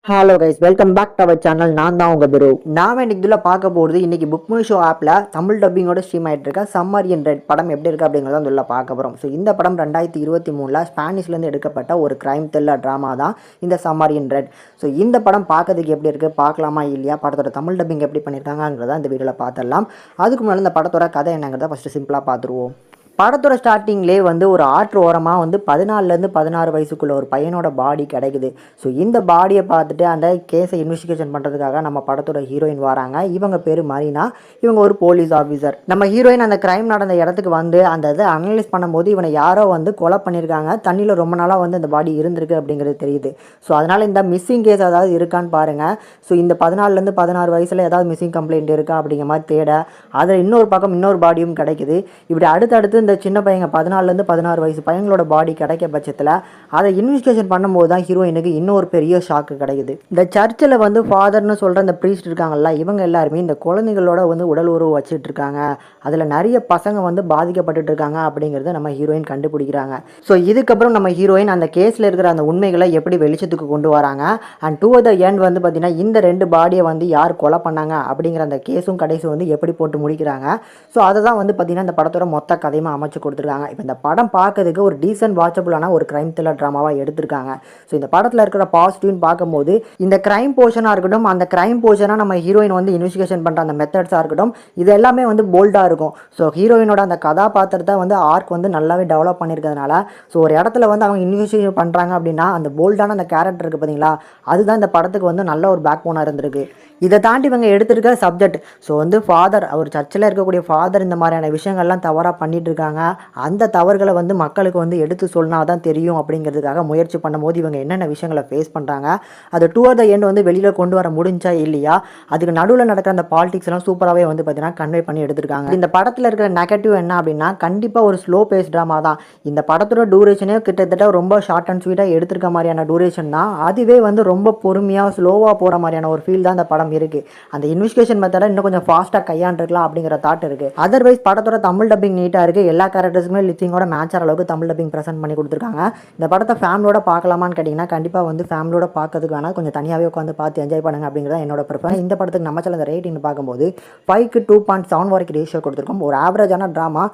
Hello guys, welcome back to our channel. நான் தான் உங்கள் குரு. நான் இன்னைக்கு இதில் பார்க்க போகிறது இன்றைக்கி புக் மை ஷோ ஆப்பில் தமிழ் டப்பிங்கோட ஸ்ட்ரீம் ஆகிட்டு இருக்க சம்மர் இன் ரெட் படம் எப்படி இருக்குது அப்படிங்கிறத வந்து உள்ள பார்க்க போகிறோம். ஸோ இந்த படம் 2023 ஸ்பானிஷ்லேருந்து எடுக்கப்பட்ட ஒரு கிரைம் த்ரில்லர் ட்ராமா தான் இந்த சம்மர் இன் ரெட். ஸோ இந்த படம் பார்க்கறதுக்கு எப்படி இருக்குது, பார்க்கலாமா இல்லையா, படத்தோட தமிழ் டப்பிங் எப்படி பண்ணியிருக்காங்கிறத இந்த வீடியோவில் பார்த்துடலாம். அதுக்கு முன்னாடி இந்த படத்தோட கதை என்னங்கிறத ஃபஸ்ட்டு சிம்பிளாக பார்த்துருவோம். படத்தோட ஸ்டார்டிங்லேயே வந்து ஒரு ஆற்று ஓரமாக வந்து 14லேருந்து 16 வயசுக்குள்ள ஒரு பையனோட பாடி கிடைக்குது. ஸோ இந்த பாடியை பார்த்துட்டு அந்த கேஸை இன்வெஸ்டிகேஷன் பண்ணுறதுக்காக நம்ம படத்தோட ஹீரோயின் வராங்க. இவங்க பேர் மரீனா. இவங்க ஒரு போலீஸ் ஆஃபீஸர். நம்ம ஹீரோயின் அந்த கிரைம் நடந்த இடத்துக்கு வந்து அந்த இதை அனலைஸ் பண்ணும்போது இவனை யாரோ வந்து கொலை பண்ணியிருக்காங்க, தண்ணியில் ரொம்ப நாளாக வந்து அந்த பாடி இருந்திருக்கு அப்படிங்கிறது தெரியுது. ஸோ அதனால் இந்த மிஸ்ஸிங் கேஸ் ஏதாவது இருக்கான்னு பாருங்கள். ஸோ இந்த 14லேருந்து 16 வயசில் ஏதாவது மிஸ்ஸிங் கம்ப்ளைண்ட் இருக்கா அப்படிங்கிற மாதிரி தேட அதில் இன்னொரு பக்கம் இன்னொரு பாடியும் கிடைக்குது. இப்படி அடுத்தடுத்து இந்த சின்ன பையங்க 14லேருந்து 16 வயசு பையங்களோட பாடி கிடைக்க பட்சத்தில் அதை இன்வெஸ்டிகேஷன் பண்ணும்போது தான் ஹீரோயினுக்கு இன்னொரு பெரிய ஷாக்கு கிடைக்குது. இந்த சர்ச்சில் வந்து ஃபாதர்னு சொல்கிற இந்த ப்ரீஸ்ட் இருக்காங்கல்ல, இவங்க எல்லாருமே இந்த குழந்தைகளோட வந்து உடல் உறவு வச்சுட்டு இருக்காங்க. அதில் நிறைய பசங்க வந்து பாதிக்கப்பட்டு இருக்காங்க அப்படிங்கிறத நம்ம ஹீரோயின் கண்டுபிடிக்கிறாங்க. ஸோ இதுக்கப்புறம் நம்ம ஹீரோயின் அந்த கேஸில் இருக்கிற அந்த உண்மைகளை எப்படி வெளிச்சத்துக்கு கொண்டு வராங்க. அண்ட் டூ த எண்ட் வந்து பார்த்தீங்கன்னா இந்த 2 பாடியை வந்து யார் கொலை பண்ணாங்க அப்படிங்கிற அந்த கேஸும் கடைசி வந்து எப்படி போட்டு முடிக்கிறாங்க. ஸோ அதை தான் வந்து பார்த்தீங்கன்னா இந்த படத்தோட மொத்த கதையுமா அமைச்சு கொடுத்துருக்காங்க. இப்போ இந்த படம் பார்க்கறதுக்கு ஒரு டீசென்ட் வாட்சபுளான ஒரு கிரைம் த்ரில்லர் ட்ராமாவாக எடுத்திருக்காங்க. ஸோ இந்த படத்தில் இருக்கிற பாசிட்டிவ்னு பார்க்கும்போது இந்த கிரைம் போர்ஷனாக இருக்கட்டும், அந்த கிரைம் போர்ஷனாக நம்ம ஹீரோயின் வந்து இன்வெஸ்டிகேஷன் பண்ணுற அந்த மெத்தட்ஸாக இருக்கட்டும், இது எல்லாமே வந்து போல்டாக இருக்கும். ஸோ ஹீரோயினோட அந்த கதாபாத்திரத்தை வந்து ஆர்க் வந்து நல்லாவே டெவலப் பண்ணியிருக்கிறதுனால ஸோ ஒரு இடத்துல வந்து அவங்க இன்வெஸ்டிகேஷன் பண்ணுறாங்க அப்படின்னா அந்த போல்டான அந்த கேரக்டர் இருக்குது பார்த்தீங்களா, அதுதான் இந்த படத்துக்கு வந்து நல்ல ஒரு பேக் போனாக இருந்திருக்கு. இதை தாண்டி இவங்க எடுத்திருக்க சப்ஜெக்ட், ஸோ வந்து ஃபாதர், அவர் சர்ச்சில் இருக்கக்கூடிய ஃபாதர் இந்த மாதிரியான விஷயங்கள்லாம் தவறாக பண்ணிட்டு இருக்காங்க. அந்த தவறுகளை வந்து மக்களுக்கு வந்து எடுத்து சொன்னால் தான் தெரியும் அப்படிங்கிறதுக்காக முயற்சி பண்ணும்போது இவங்க என்னென்ன விஷயங்களை ஃபேஸ் பண்ணுறாங்க, அது டுவர்ட் த எண்ட் வந்து வெளியில் கொண்டு வர முடிஞ்சா இல்லையா, அதுக்கு நடுவில் நடக்கிற அந்த பாலிடிக்ஸ் எல்லாம் சூப்பராகவே வந்து பார்த்தீங்கன்னா கன்வே பண்ணி எடுத்திருக்காங்க. இந்த படத்தில் இருக்கிற நெகட்டிவ் என்ன அப்படின்னா கண்டிப்பாக ஒரு ஸ்லோ பேஸ் ட்ராமா தான். இந்த படத்தோட டூரேஷனே கிட்டத்தட்ட ரொம்ப ஷார்ட் அண்ட் ஸ்வீட்டாக எடுத்திருக்க மாதிரியான டூரேஷன் தான். அதுவே வந்து ரொம்ப பொறுமையாக ஸ்லோவாக போகிற மாதிரியான ஒரு ஃபீல் தான் இந்த படம் இருக்கு. அந்த இன்வெஸ்டிகேஷன் மெத்தடை இன்னும் கொஞ்சம் ஃபாஸ்ட்டாக கையாண்டிருக்கலாம் அப்படிங்கிற தாட் இருக்கு. அதர்வைஸ் படத்தோட தமிழ் டப்பிங் நீட்டாக இருக்கு. எல்லா கேரக்டர்ஸுமே லிப்சிங்கோட மேட்ச் ஆகிற அளவுக்கு தமிழ் டப்பிங் ப்ரெசென்ட் பண்ணி கொடுத்துருக்காங்க. இந்த படத்தை ஃபேமிலியோட பார்க்கலாமான்னு கேட்டிங்கன்னா கண்டிப்பாக வந்து ஃபேமிலியோட பார்க்கறதுக்கு வேணால் கொஞ்சம் தனியாகவே உட்காந்து பார்த்து என்ஜாய் பண்ணுங்க அப்படிங்கிறத என்னோட ப்ரிஃபரன்ஸ். இந்த படத்துக்கு நம்ம சேனல் ரேட்டிங் பார்க்கும்போது 5க்கு 2.7 வரைக்கும் ரேஷியோ கொடுத்துருக்கோம். ஒரு ஆவரேஜான ட்ராமா.